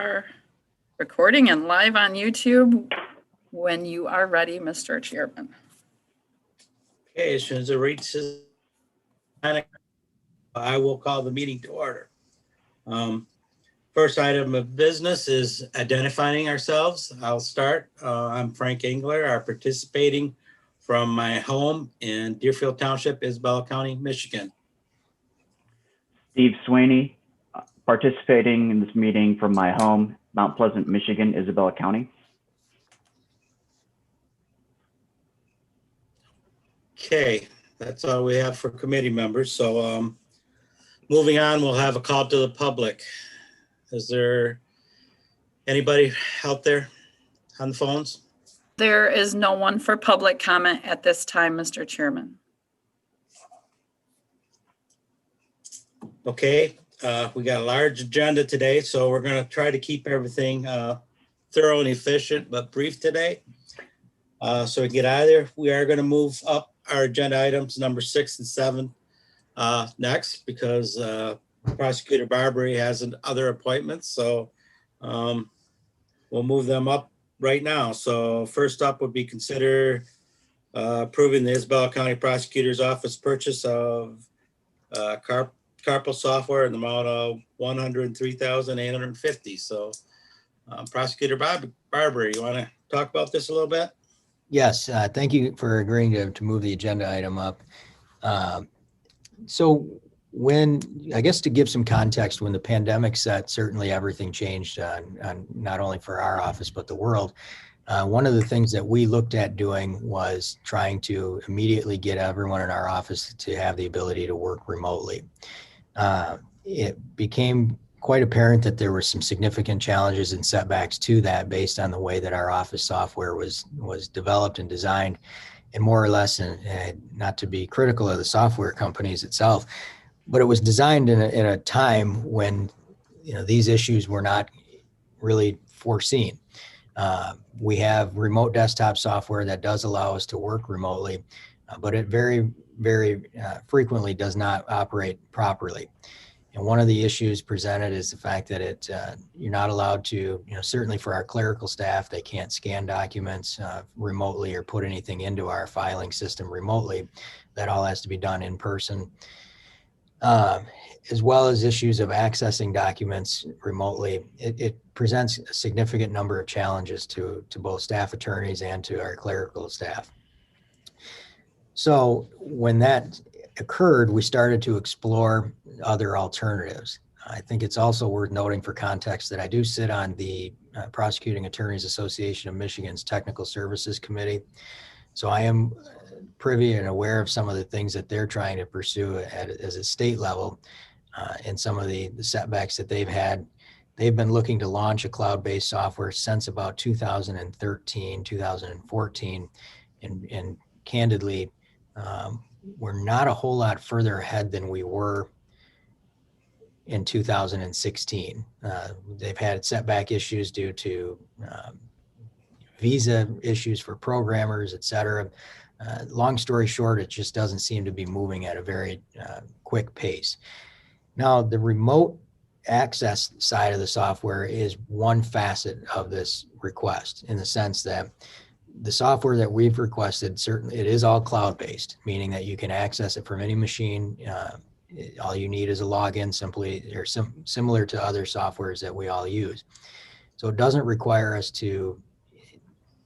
are recording and live on YouTube when you are ready, Mr. Chairman. Okay, as soon as it reaches 9, I will call the meeting to order. First item of business is identifying ourselves. I'll start. I'm Frank Engler, I'm participating from my home in Deerfield Township, Isabella County, Michigan. Steve Sweeney, participating in this meeting from my home, Mount Pleasant, Michigan, Isabella County. Okay, that's all we have for committee members. So moving on, we'll have a call to the public. Is there anybody out there on the phones? There is no one for public comment at this time, Mr. Chairman. Okay, we got a large agenda today, so we're going to try to keep everything thorough and efficient, but brief today. So we can get out of there. We are going to move up our agenda items number 6 and 7 next because Prosecutor Barbary has other appointments. So we'll move them up right now. So first up would be consider approving the Isabella County Prosecutor's Office purchase of Carpal software in the amount of $103,850. So Prosecutor Barbary, you want to talk about this a little bit? Yes, thank you for agreeing to move the agenda item up. So I guess to give some context, when the pandemic set, certainly everything changed on not only for our office, but the world. One of the things that we looked at doing was trying to immediately get everyone in our office to have the ability to work remotely. It became quite apparent that there were some significant challenges and setbacks to that based on the way that our office software was developed and designed, and more or less, and not to be critical of the software companies itself, but it was designed in a time when these issues were not really foreseen. We have remote desktop software that does allow us to work remotely, but it very frequently does not operate properly. And one of the issues presented is the fact that you're not allowed to, certainly for our clerical staff, they can't scan documents remotely or put anything into our filing system remotely. That all has to be done in person, as well as issues of accessing documents remotely. It presents a significant number of challenges to both staff attorneys and to our clerical staff. So when that occurred, we started to explore other alternatives. I think it's also worth noting for context that I do sit on the Prosecuting Attorneys Association of Michigan's Technical Services Committee. So I am privy and aware of some of the things that they're trying to pursue as a state level and some of the setbacks that they've had. They've been looking to launch a cloud-based software since about 2013, 2014, and candidly, we're not a whole lot further ahead than we were in 2016. They've had setback issues due to visa issues for programmers, et cetera. Long story short, it just doesn't seem to be moving at a very quick pace. Now, the remote access side of the software is one facet of this request, in the sense that the software that we've requested, certainly it is all cloud-based, meaning that you can access it from any machine. All you need is a login, simply, or similar to other softwares that we all use. So it doesn't require us to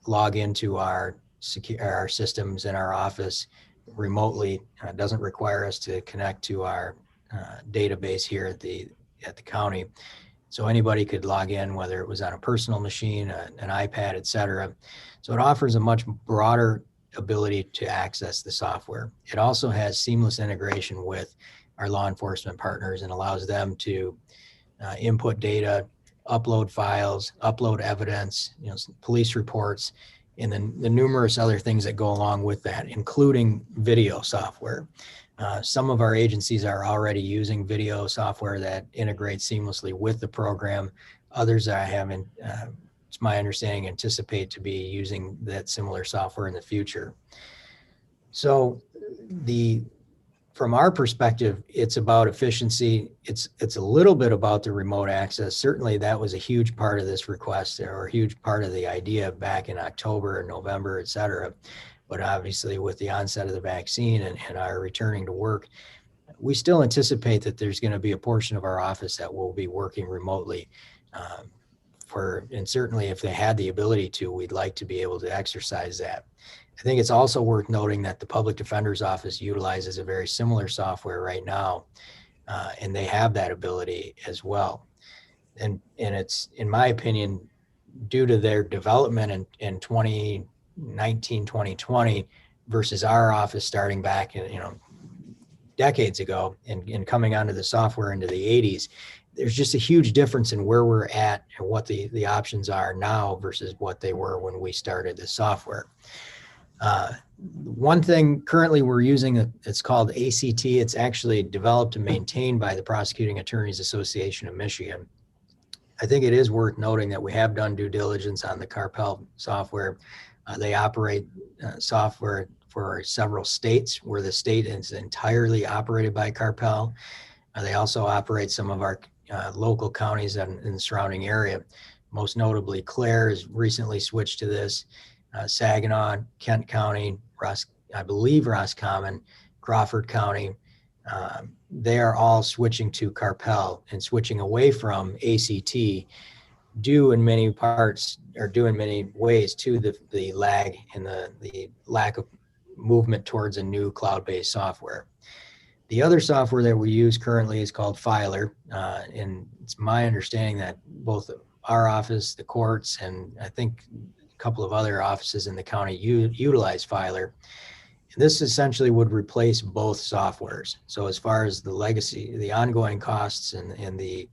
log into our systems in our office remotely. It doesn't require us to connect to our database here at the county. So anybody could log in, whether it was on a personal machine, an iPad, et cetera. So it offers a much broader ability to access the software. It also has seamless integration with our law enforcement partners and allows them to input data, upload files, upload evidence, police reports, and then the numerous other things that go along with that, including video software. Some of our agencies are already using video software that integrates seamlessly with the program. Others I haven't, it's my understanding, anticipate to be using that similar software in the future. So from our perspective, it's about efficiency. It's a little bit about the remote access. Certainly that was a huge part of this request, or a huge part of the idea back in October and November, et cetera. But obviously with the onset of the vaccine and our returning to work, we still anticipate that there's going to be a portion of our office that will be working remotely. And certainly if they had the ability to, we'd like to be able to exercise that. I think it's also worth noting that the Public Defender's Office utilizes a very similar software right now, and they have that ability as well. And it's, in my opinion, due to their development in 2019, 2020 versus our office starting back in, decades ago and coming onto the software into the 80s, there's just a huge difference in where we're at and what the options are now versus what they were when we started the software. One thing currently we're using, it's called ACT. It's actually developed and maintained by the Prosecuting Attorneys Association of Michigan. I think it is worth noting that we have done due diligence on the Carpel software. They operate software for several states where the state is entirely operated by Carpel. They also operate some of our local counties in the surrounding area. Most notably, Clare has recently switched to this. Saginaw, Kent County, I believe Roscommon, Crawford County, they are all switching to Carpel and switching away from ACT, due in many parts, or due in many ways to the lag and the lack of movement towards a new cloud-based software. The other software that we use currently is called Filer, and it's my understanding that both our office, the courts, and I think a couple of other offices in the county utilize Filer. And this essentially would replace both softwares. So as far as the legacy, the ongoing costs and the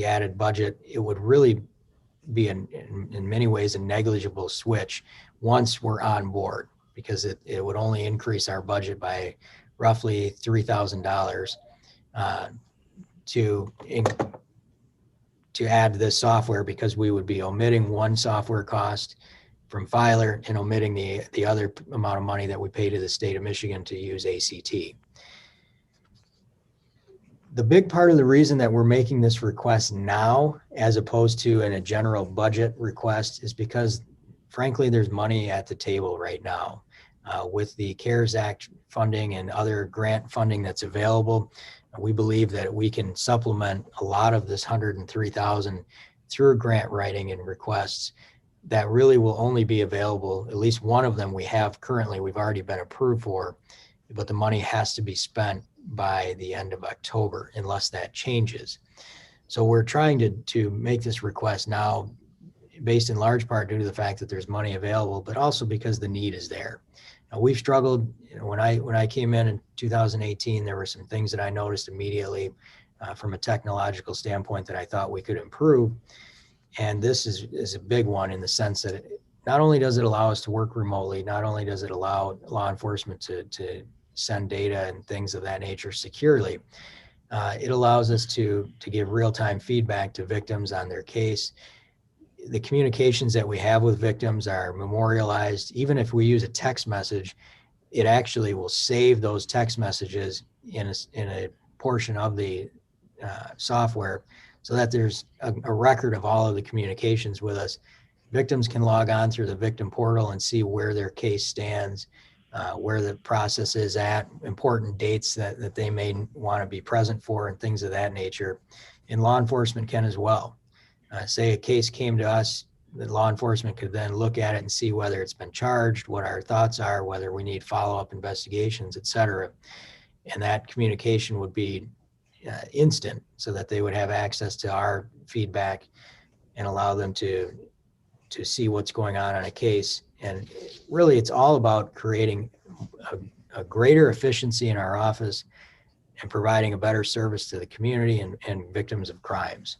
added budget, it would really be in many ways a negligible switch once we're on board, because it would only increase our budget by roughly $3,000 to add this software, because we would be omitting one software cost from Filer and omitting the other amount of money that we pay to the state of Michigan to use ACT. The big part of the reason that we're making this request now, as opposed to in a general budget request, is because frankly, there's money at the table right now. With the CARES Act funding and other grant funding that's available, we believe that we can supplement a lot of this $103,000 through grant writing and requests that really will only be available. At least one of them we've already been approved for, but the money has to be spent by the end of October unless that changes. So we're trying to make this request now, based in large part due to the fact that there's money available, but also because the need is there. Now, we've struggled. When I came in 2018, there were some things that I noticed immediately from a technological standpoint that I thought we could improve. And this is a big one, in the sense that not only does it allow us to work remotely, not only does it allow law enforcement to send data and things of that nature securely, it allows us to give real-time feedback to victims on their case. The communications that we have with victims are memorialized. Even if we use a text message, it actually will save those text messages in a portion of the software, so that there's a record of all of the communications with us. Victims can log on through the victim portal and see where their case stands, where the process is at, important dates that they may want to be present for, and things of that nature. And law enforcement can as well. Say a case came to us, the law enforcement could then look at it and see whether it's been charged, what our thoughts are, whether we need follow-up investigations, et cetera. And that communication would be instant, so that they would have access to our feedback and allow them to see what's going on a case. And really, it's all about creating a greater efficiency in our office and providing a better service to the community and victims of crimes.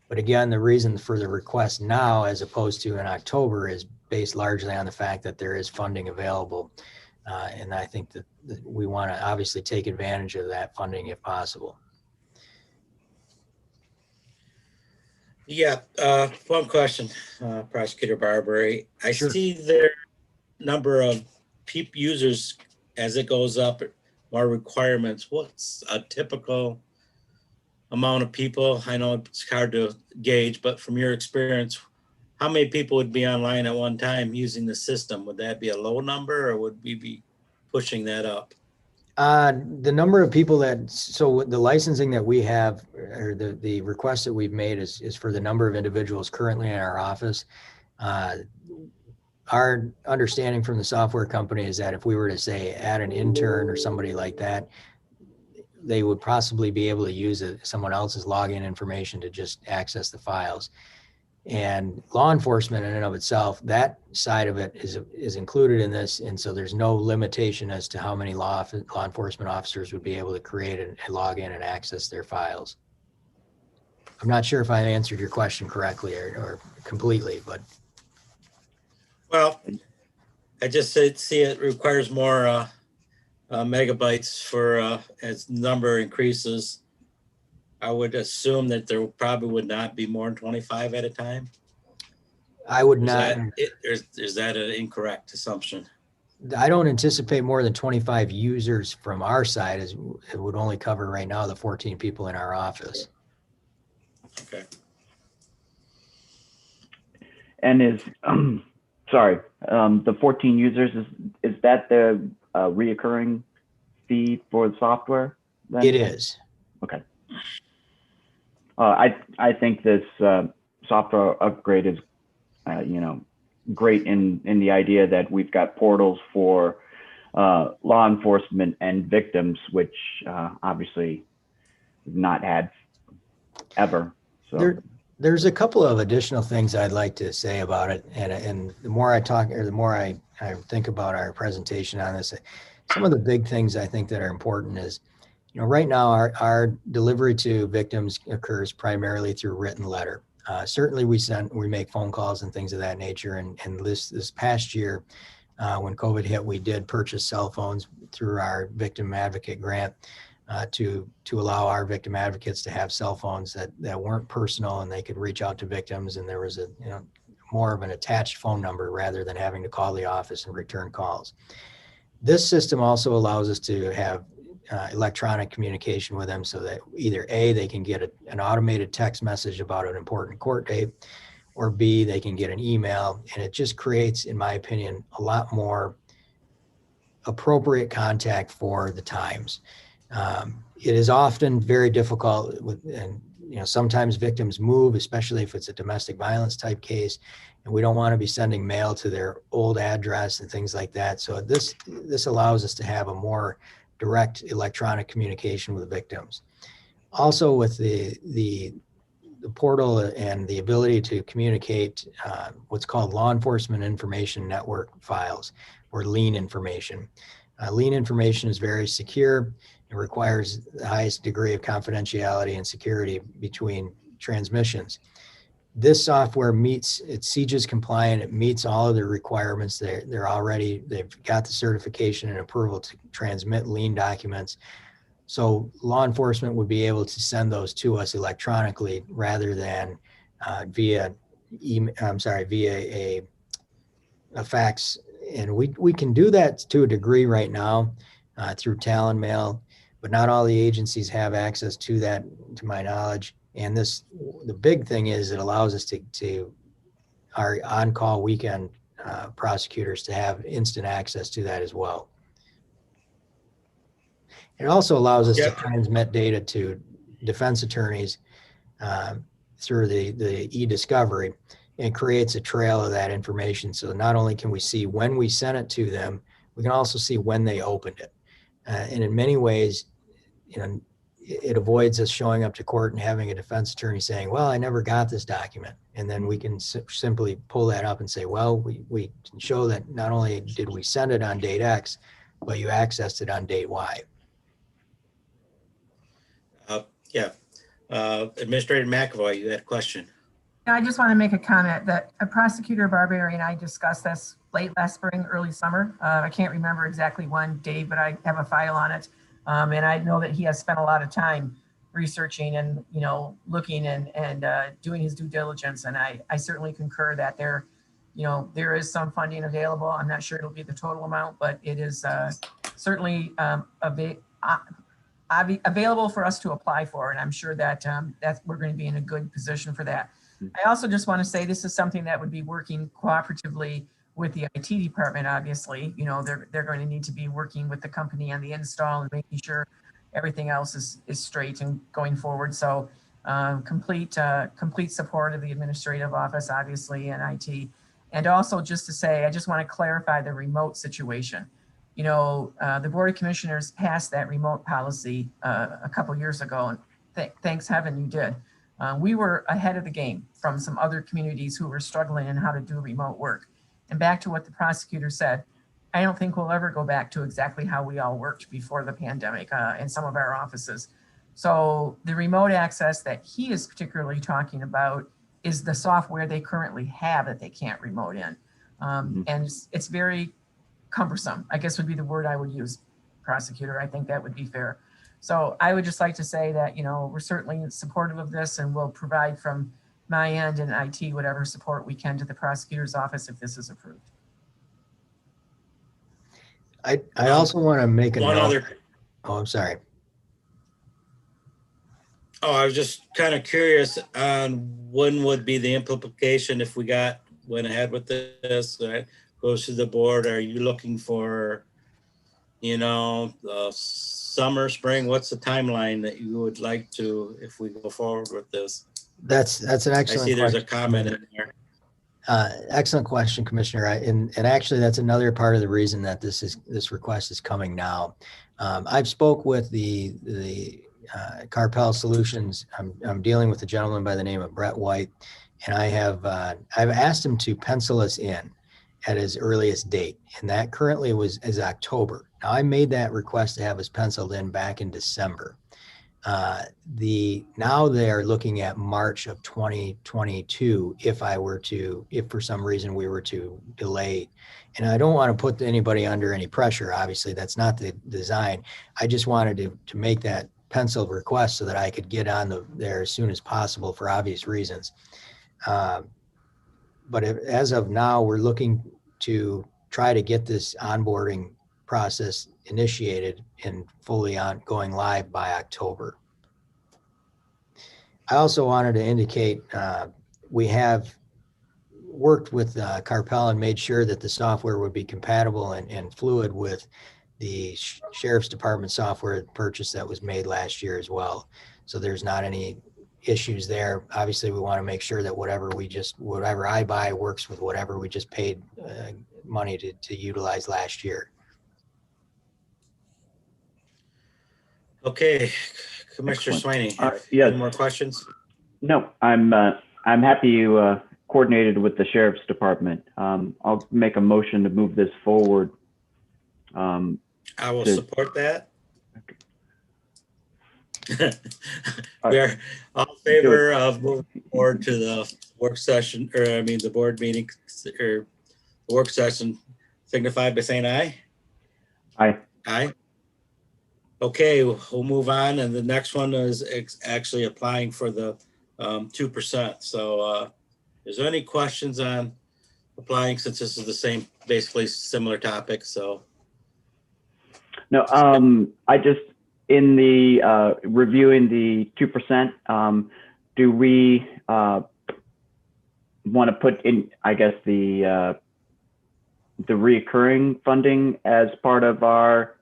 But again, the reason for the request now, as opposed to in October, is based largely on the fact that there is funding available. And I think that we want to obviously take advantage of that funding if possible. Yeah, one question, Prosecutor Barbary. I Sure. see their number of users as it goes up, more requirements, what's a typical amount of people? I know it's hard to gauge, but from your experience, how many people would be online at one time using the system? Would that be a low number, or would we be pushing that up? The number of people so the licensing that we have, or the request that we've made is for the number of individuals currently in our office. Our understanding from the software company is that if we were to say add an intern or somebody like that, they would possibly be able to use someone else's login information to just access the files. And law enforcement in and of itself, that side of it is included in this. And so there's no limitation as to how many law enforcement officers would be able to create and log in and access their files. I'm not sure if I answered your question correctly or completely, but. Well, I just see it requires more megabytes for as number increases. I would assume that there probably would not be more than 25 at a time. I would not. Is that an incorrect assumption? I don't anticipate more than 25 users from our side, as it would only cover right now the 14 people in our office. Okay. And the 14 users, is that the reoccurring fee for the software then? It is. Okay. I think this software upgrade is, great in the idea that we've got portals for law enforcement and victims, which obviously we've not had ever. So there's a couple of additional things I'd like to say about it, and the more I talk, or the more I think about our presentation on this, some of the big things I think that are important is, right now our delivery to victims occurs primarily through written letter. Certainly we make phone calls and things of that nature. And this past year, when COVID hit, we did purchase cell phones through our victim advocate grant to allow our victim advocates to have cell phones that weren't personal and they could reach out to victims. And there was more of an attached phone number rather than having to call the office and return calls. This system also allows us to have electronic communication with them so that either A, they can get an automated text message about an important court date, or B, they can get an email. And it just creates, in my opinion, a lot more appropriate contact for the times. It is often very difficult and sometimes victims move, especially if it's a domestic violence type case, and we don't want to be sending mail to their old address and things like that. So this allows us to have a more direct electronic communication with victims. Also, with the portal and the ability to communicate what's called law enforcement information network files, or LEAN information. LEAN information is very secure. It requires the highest degree of confidentiality and security between transmissions. This software it's CJIS compliant. It meets all of the requirements. They've got the certification and approval to transmit LEAN documents. So law enforcement would be able to send those to us electronically rather than via a fax. And we can do that to a degree right now through Talon Mail, but not all the agencies have access to that, to my knowledge. And the big thing is it allows us to our on-call weekend prosecutors to have instant access to that as well. It also allows us to transmit data to defense attorneys through the e-discovery, and creates a trail of that information. So not only can we see when we sent it to them, we can also see when they opened it. And in many ways, it avoids us showing up to court and having a defense attorney saying, well, I never got this document. And then we can simply pull that up and say, well, we can show that not only did we send it on date X, but you accessed it on date Y. Administrator McAvoy, you had a question. I just want to make a comment that Prosecutor Barbieri and I discussed this late last spring, early summer. I can't remember exactly when, Dave, but I have a file on it. And I know that he has spent a lot of time researching and, looking and doing his due diligence. And I certainly concur that there there is some funding available. I'm not sure it'll be the total amount, but it is certainly available for us to apply for. And I'm sure that we're going to be in a good position for that. I also just want to say this is something that would be working cooperatively with the IT department. Obviously, they're going to need to be working with the company on the install and making sure everything else is straight and going forward. So complete support of the administrative office, obviously, and IT. And also just to say, I just want to clarify the remote situation. The Board of Commissioners passed that remote policy a couple years ago, and thanks heaven you did. We were ahead of the game from some other communities who were struggling in how to do remote work. And back to what the prosecutor said, I don't think we'll ever go back to exactly how we all worked before the pandemic in some of our offices. So the remote access that he is particularly talking about is the software they currently have that they can't remote in. And it's very cumbersome, I guess would be the word I would use, prosecutor. I think that would be fair. So I would just like to say that, we're certainly supportive of this, and we'll provide from my end and IT whatever support we can to the prosecutor's office if this is approved. I also want to make a One note. other, Oh, I'm sorry. I was just kind of curious on when would be the implication if we went ahead with this, right? Goes to the board. Are you looking for, summer, spring? What's the timeline that you would like to, if we go forward with this? That's an excellent question. I see there's a comment in there. Excellent question, Commissioner. And actually, that's another part of the reason that this request is coming now. I've spoke with the Carpel Solutions. I'm dealing with a gentleman by the name of Brett White, and I've asked him to pencil us in at his earliest date, and that currently is October. Now, I made that request to have us penciled in back in December. Now they are looking at March of 2022 if for some reason we were to delay. And I don't want to put anybody under any pressure. Obviously, that's not the design. I just wanted to make that penciled request so that I could get on there as soon as possible for obvious reasons. But as of now, we're looking to try to get this onboarding process initiated and fully going live by October. I also wanted to indicate we have worked with Carpel and made sure that the software would be compatible and fluid with the Sheriff's Department software purchase that was made last year as well. So there's not any issues there. Obviously, we want to make sure that whatever I buy works with whatever we just paid money to utilize last year. Okay, Commissioner Excellent. Swaney, Yes. any more questions? No, I'm happy you coordinated with the Sheriff's Department. I'll make a motion to move this forward. I will support that. We are all in favor of moving forward to the work session, the board meeting, or the work session, signify by saying aye. Aye. Aye. Okay, we'll move on, and the next one is actually applying for the 2%. So is there any questions on applying, since this is the same, basically similar topic? So No, I just, in the reviewing the 2%, do we want to put in, I guess, the reoccurring funding as part of our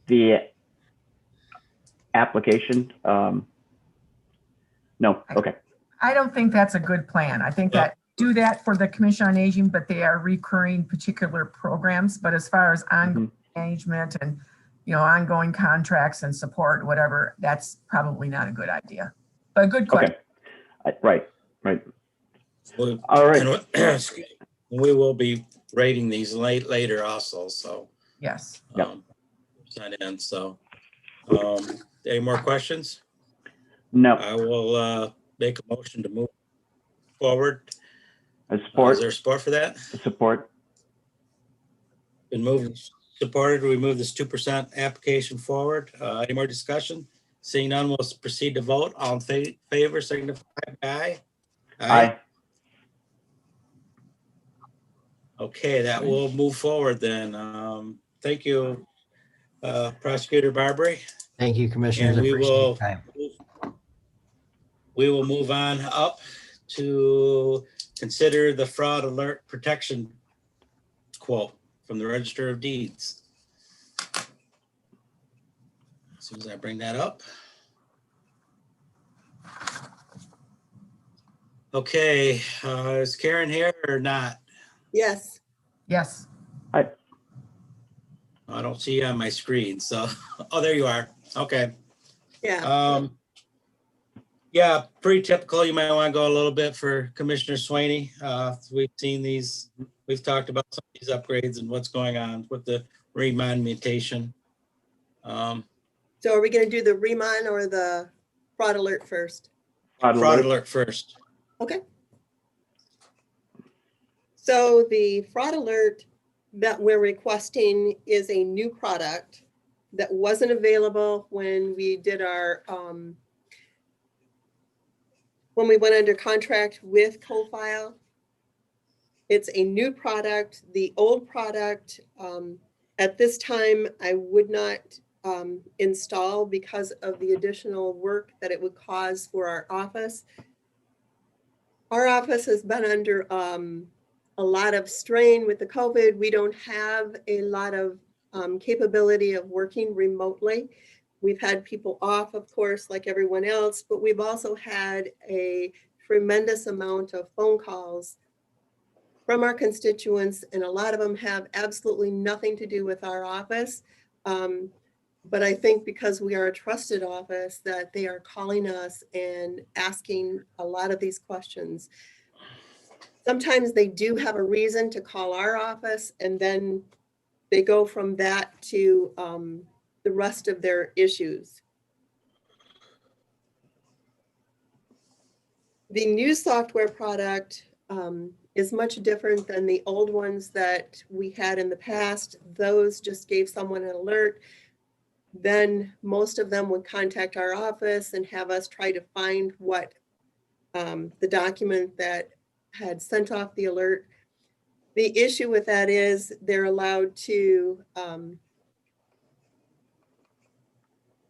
the application? No, okay. I don't think that's a good plan. I think that do that for the Commission on Aging, but they are recurring particular programs. But as far as ongoing management and, ongoing contracts and support, whatever, that's probably not a good idea. But a good question. Okay. Right. all right. And we will be rating these later also. So Yes. sign in. So any more questions? No. I will make a motion to move forward. Support. Is there support for that? Support. Been moved, supported. We move this 2% application forward. Any more discussion? Seeing none, we'll proceed to vote. All in favor, signify by aye. Aye. Okay, that will move forward then. Thank you, Prosecutor Barbary. Thank you, Commissioners. And I appreciate your time. we will move on up to consider the fraud alert protection quote from the Register of Deeds. As soon as I bring that up. Okay, is Karen here or not? Yes, Yes. I don't see you on my screen, so, oh, there you are. Okay. yeah. Yeah, pretty typical. You might want to go a little bit for Commissioner Swaney. We've seen these, we've talked about some of these upgrades and what's going on with the remonumentation. So are we going to do the Remon or the fraud alert first? Fraud alert first. Okay. So the fraud alert that we're requesting is a new product that wasn't available when we did our, when we went under contract with CoFile. It's a new product. The old product, at this time, I would not install because of the additional work that it would cause for our office. Our office has been under a lot of strain with the COVID. We don't have a lot of capability of working remotely. We've had people off, of course, like everyone else, but we've also had a tremendous amount of phone calls from our constituents, and a lot of them have absolutely nothing to do with our office. But I think because we are a trusted office that they are calling us and asking a lot of these questions. Sometimes they do have a reason to call our office, and then they go from that to the rest of their issues. The new software product is much different than the old ones that we had in the past. Those just gave someone an alert. Then most of them would contact our office and have us try to find what the document that had sent off the alert. The issue with that is they're allowed to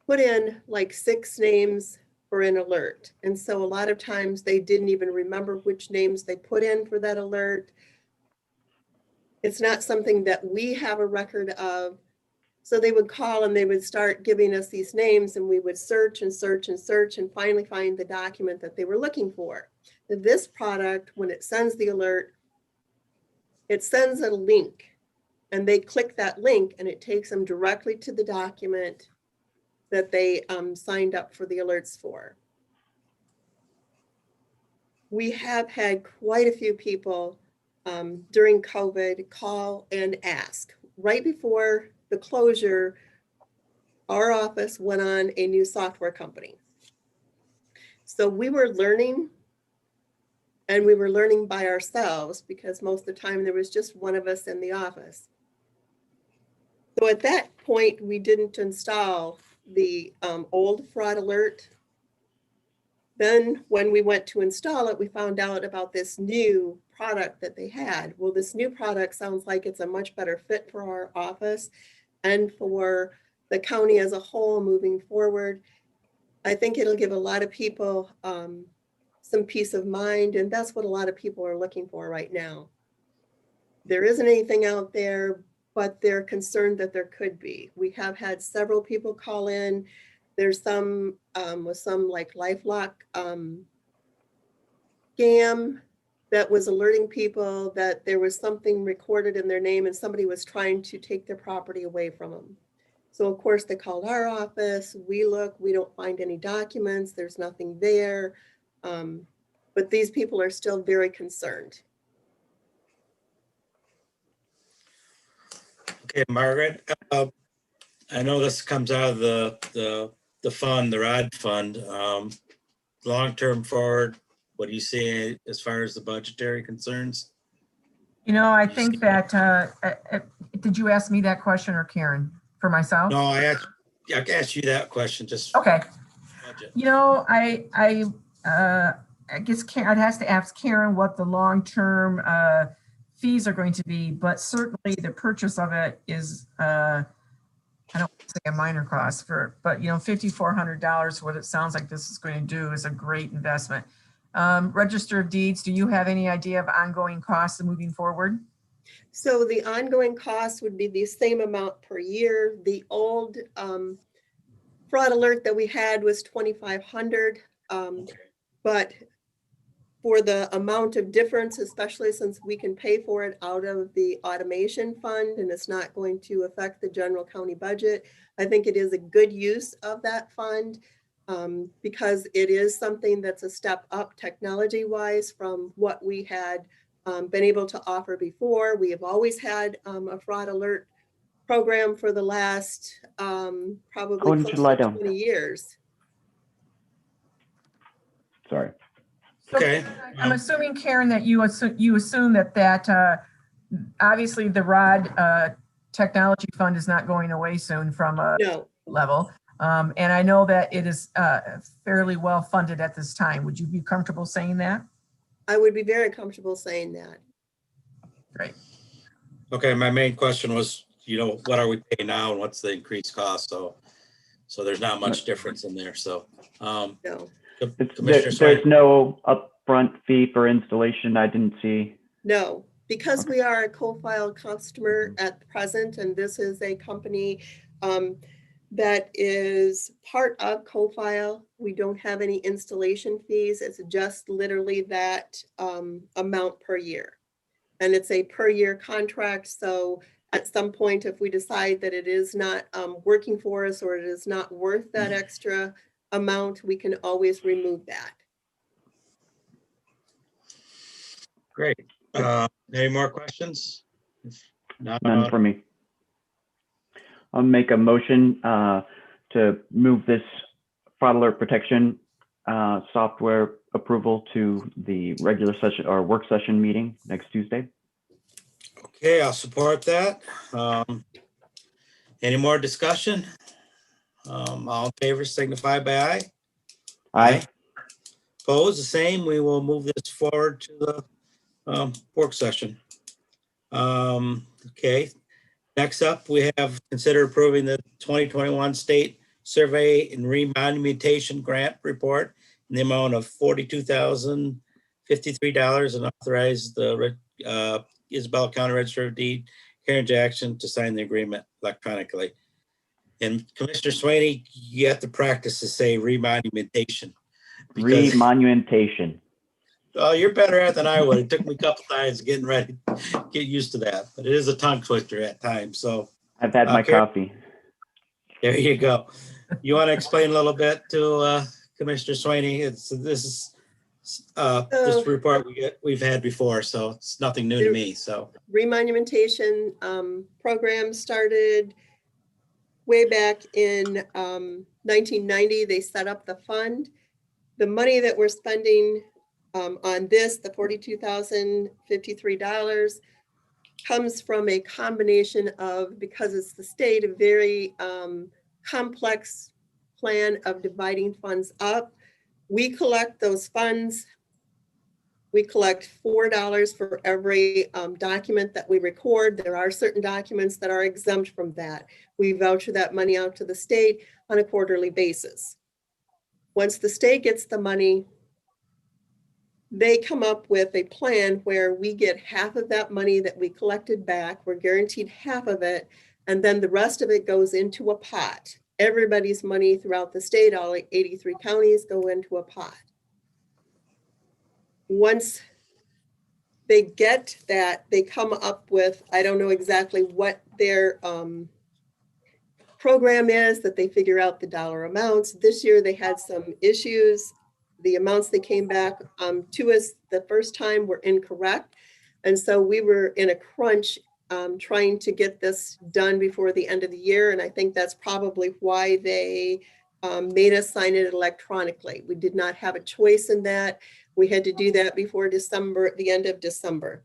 put in like 6 names for an alert. And so a lot of times they didn't even remember which names they put in for that alert. It's not something that we have a record of. So they would call and they would start giving us these names, and we would search and search and search and finally find the document that they were looking for. This product, when it sends the alert, it sends a link, and they click that link and it takes them directly to the document that they signed up for the alerts for. We have had quite a few people during COVID call and ask. Right before the closure, our office went on a new software company. So we were learning, and we were learning by ourselves because most of the time there was just one of us in the office. So at that point, we didn't install the old fraud alert. Then when we went to install it, we found out about this new product that they had. Well, this new product sounds like it's a much better fit for our office and for the county as a whole moving forward. I think it'll give a lot of people some peace of mind, and that's what a lot of people are looking for right now. There isn't anything out there, but they're concerned that there could be. We have had several people call in. There's some with some like LifeLock scam that was alerting people that there was something recorded in their name and somebody was trying to take their property away from them. So of course they called our office. We look, we don't find any documents. There's nothing there. But these people are still very concerned. Okay, Margaret, I know this comes out of the fund, the ROD fund. Long-term forward, what do you see as far as the budgetary concerns? You know, I think that, did you ask me that question or Karen for myself? No, I asked you that question, just. Okay. Budget. You know, I guess I'd have to ask Karen what the long-term fees are going to be, but certainly the purchase of it is, I don't want to say a minor cost but $5,400, what it sounds like this is going to do is a great investment. Register of Deeds, do you have any idea of ongoing costs moving forward? So the ongoing cost would be the same amount per year. The old fraud alert that we had was 2,500. But for the amount of difference, especially since we can pay for it out of the automation fund and it's not going to affect the general county budget, I think it is a good use of that fund because it is something that's a step up technology-wise from what we had been able to offer before. We have always had a fraud alert program for the last probably close to 20 years. Sorry. Okay. I'm assuming, Karen, that you assume that obviously the ROD technology fund is not going away soon from a No, level. And I know that it is fairly well funded at this time. Would you be comfortable saying that? I would be very comfortable saying that. Great. Okay, my main question was, what are we paying now and what's the increased cost? So there's not much difference in there. So, No. Commissioner Swain. There's no upfront fee for installation. I didn't see. No, because we are a co-file customer at present, and this is a company that is part of co-file. We don't have any installation fees. It's just literally that amount per year. And it's a per year contract. So at some point, if we decide that it is not working for us or it is not worth that extra amount, we can always remove that. Great. Any more questions? If not, None for me. I'll make a motion to move this fraud alert protection software approval to the regular session or work session meeting next Tuesday. Okay, I'll support that. Any more discussion? All in favor signify by aye. Aye. Opposed, the same. We will move this forward to the work session. Okay. Next up, we have considered approving the 2021 State Survey and Remonumentation Grant Report in the amount of $42,053 and authorize the Isabella County Register of Deeds, Karen Jackson, to sign the agreement electronically. And Commissioner Swaney, you have to practice to say remonumentation. Remonumentation. Oh, you're better at it than I would. It took me a couple times getting ready, get used to that, but it is a tongue twister at times. So I've had my Okay. coffee. there you go. You want to explain a little bit to Commissioner Swaney? This report we've had before, so it's nothing new to me. So Remonumentation program started way back in 1990. They set up the fund. The money that we're spending on this, the $42,053, comes from a combination of, because it's the state, a very complex plan of dividing funds up. We collect those funds. We collect $4 for every document that we record. There are certain documents that are exempt from that. We voucher that money out to the state on a quarterly basis. Once the state gets the money, they come up with a plan where we get half of that money that we collected back. We're guaranteed half of it, and then the rest of it goes into a pot. Everybody's money throughout the state, all 83 counties, go into a pot. Once they get that, they come up with, I don't know exactly what their program is, that they figure out the dollar amounts. This year they had some issues. The amounts that came back to us the first time were incorrect. And so we were in a crunch trying to get this done before the end of the year. And I think that's probably why they made us sign it electronically. We did not have a choice in that. We had to do that before December, the end of December.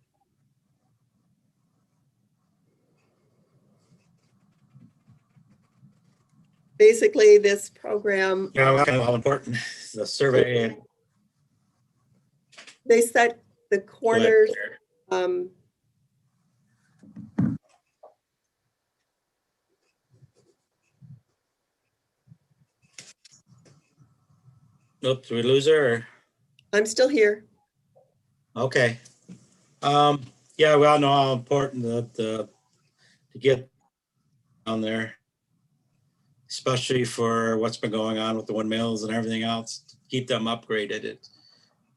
Basically, this program, how important the survey and they set the corners Oops, did we lose her? Or? I'm still here. Okay. Yeah, we all know how important to get down there, especially for what's been going on with the windmills and everything else. To keep them upgraded.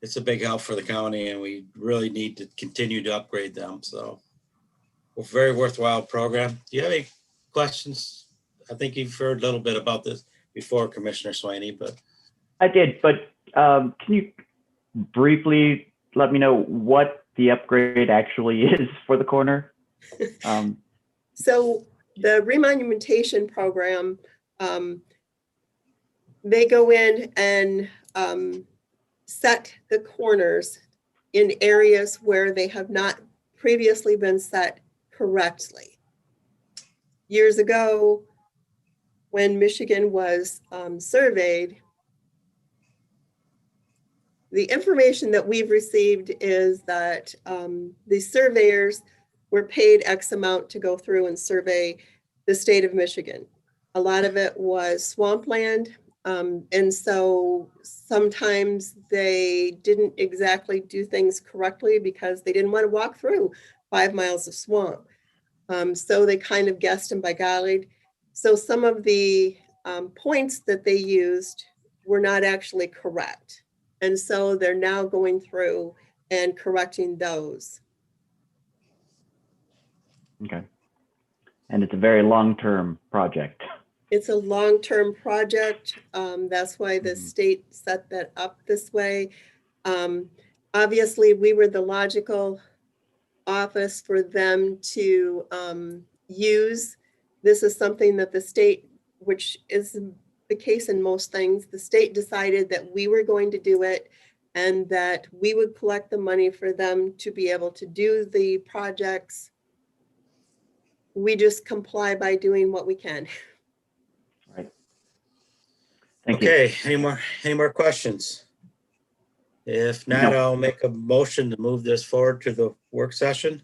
It's a big help for the county, and we really need to continue to upgrade them. So, a very worthwhile program. Do you have any questions? I think you've heard a little bit about this before, Commissioner Swaney, but I did, but can you briefly let me know what the upgrade actually is for the corner? So the remonumentation program, they go in and set the corners in areas where they have not previously been set correctly. Years ago, when Michigan was surveyed, the information that we've received is that the surveyors were paid X amount to go through and survey the state of Michigan. A lot of it was swampland. And so sometimes they didn't exactly do things correctly because they didn't want to walk through 5 miles of swamp. So they kind of guessed and by golly. So some of the points that they used were not actually correct. And so they're now going through and correcting those. Okay. And it's a very long-term project. It's a long-term project. That's why the state set that up this way. Obviously, we were the logical office for them to use. This is something that the state, which is the case in most things, the state decided that we were going to do it and that we would collect the money for them to be able to do the projects. We just comply by doing what we can. Right. Thank you. okay. Any more questions? If not, No. I'll make a motion to move this forward to the work session.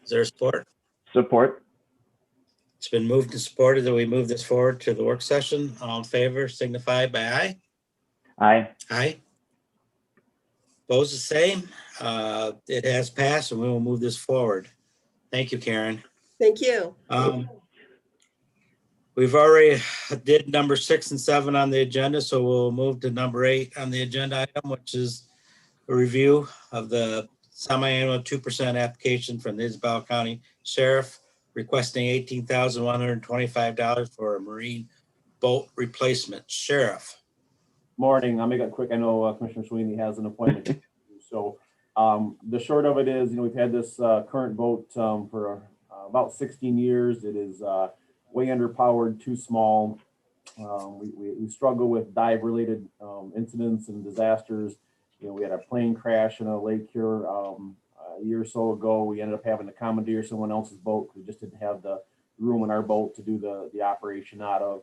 Is there support? Support. It's been moved and supported that we move this forward to the work session. All in favor, signify by aye. Aye. Aye. Opposed, the same. It has passed and we will move this forward. Thank you, Karen. Thank you. We've already did number 6 and 7 on the agenda, so we'll move to number 8 on the agenda item, which is a review of the semi-annual 2% application from the Isabel County Sheriff requesting $18,125 for a marine boat replacement. Sheriff. Morning. I'll make it quick. I know Commissioner Sweeney has an appointment. So the short of it is, we've had this current boat for about 16 years. It is way underpowered, too small. We struggle with dive-related incidents and disasters. We had a plane crash in a lake here a year or so ago. We ended up having to commandeer someone else's boat. We just didn't have the room in our boat to do the operation out of.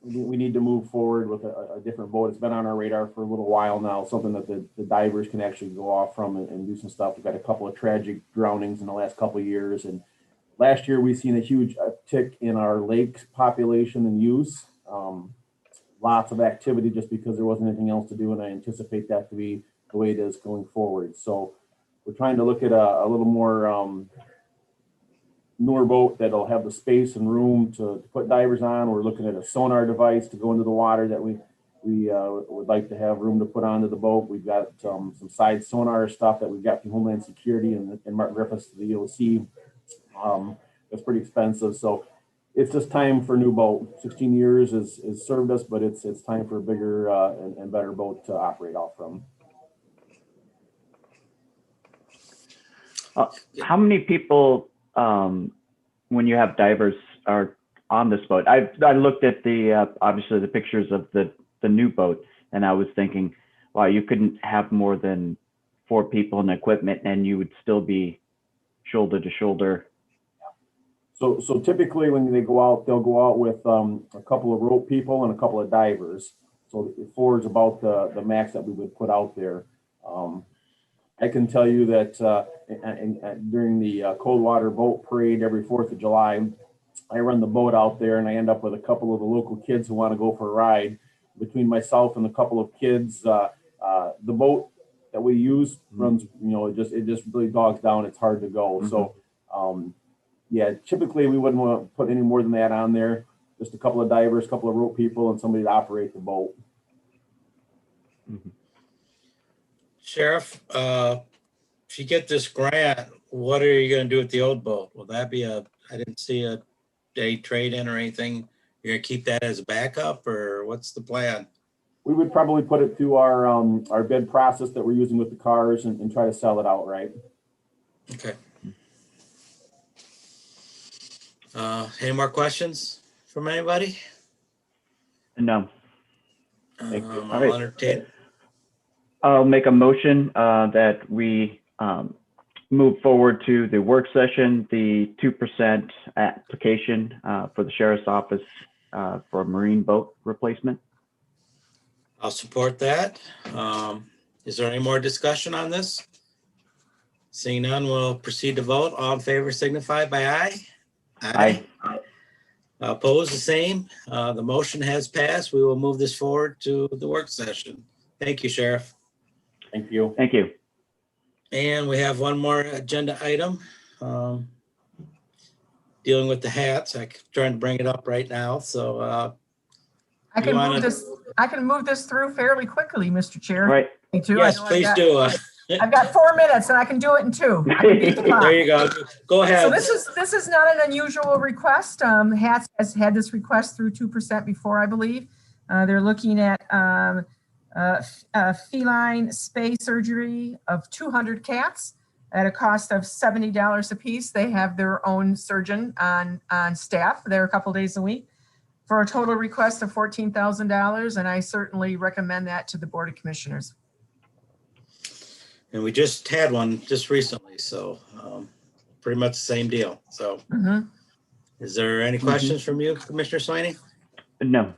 We need to move forward with a different boat. It's been on our radar for a little while now, something that the divers can actually go off from and do some stuff. We've got a couple of tragic drownings in the last couple of years. And last year, we've seen a huge uptick in our lake population and use. Lots of activity just because there wasn't anything else to do. And I anticipate that to be the way it is going forward. So we're trying to look at a little more newer boat that'll have the space and room to put divers on. We're looking at a sonar device to go into the water that we would like to have room to put onto the boat. We've got some side sonar stuff that we've got from Homeland Security and Mark Griffiths, the EOC. That's pretty expensive. So it's just time for a new boat. 16 years has served us, but it's time for a bigger and better boat to operate off from. How many people, when you have divers, are on this boat? I looked at the obviously the pictures of the new boat, and I was thinking, wow, you couldn't have more than 4 people in equipment, and you would still be shoulder to shoulder. So typically when they go out, they'll go out with a couple of rope people and a couple of divers. So 4 is about the max that we would put out there. I can tell you that during the Coldwater Boat Parade every 4th of July, I run the boat out there and I end up with a couple of the local kids who want to go for a ride. between myself and a couple of kids, the boat that we use runs, it just really dogs down. It's hard to go. So, yeah, typically we wouldn't want to put any more than that on there. Just a couple of divers, a couple of rope people, and somebody to operate the boat. Sheriff, if you get this grant, what are you gonna do with the old boat? Will that be I didn't see a day trade-in or anything. You're gonna keep that as a backup, or what's the plan? We would probably put it through our bid process that we're using with the cars and try to sell it outright. Okay. Any more questions from anybody? No. Thank you. All I'll right. entertain. I'll make a motion that we move forward to the work session, the 2% application for the sheriff's office for a marine boat replacement. I'll support that. Is there any more discussion on this? Seeing none, we'll proceed to vote. All in favor signify by aye. Aye. Opposed, the same. The motion has passed. We will move this forward to the work session. Thank you, Sheriff. Thank you. Thank you. And we have one more agenda item. Dealing with the hats. I'm trying to bring it up right now. So I can You wanna- move this through fairly quickly, Mr. Chair. Right. Me too. yes, I know please do. I've got 4 minutes and I can do it in 2. I can beat the clock. There you go. Go So ahead. this is not an unusual request. HATS has had this request through 2% before, I believe. They're looking at feline spay surgery of 200 cats at a cost of $70 a piece. They have their own surgeon on staff there a couple days a week for a total request of $14,000. And I certainly recommend that to the Board of Commissioners. And we just had one just recently, so pretty much the same deal. So Mhm. is there any questions from you, Commissioner Slaney? No.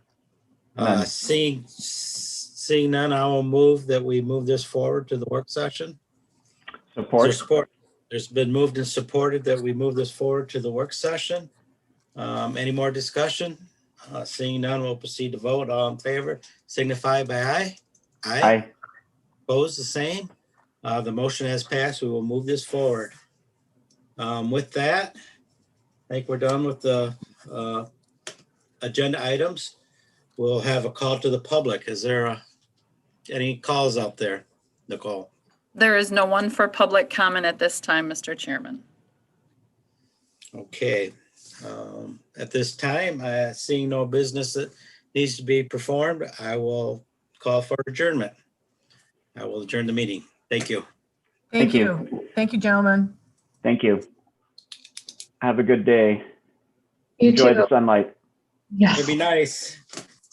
None. Seeing none, I will move that we move this forward to the work session. Is there Support. support? There's been moved and supported that we move this forward to the work session. Any more discussion? Seeing none, we'll proceed to vote. All in favor, signify by aye. Aye. Opposed, the same. The motion has passed. We will move this forward. With that, I think we're done with the agenda items. We'll have a call to the public. Is there any calls out there, Nicole? There is no one for public comment at this time, Mr. Chairman. Okay. At this time, seeing no business that needs to be performed, I will call for adjournment. I will adjourn the meeting. Thank you. Thank Thank you. you. Thank you, gentlemen. Thank you. Have a good day. You Enjoy too. the sunlight. Yes. It'd be nice.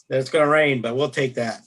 It's gonna rain, but we'll take that.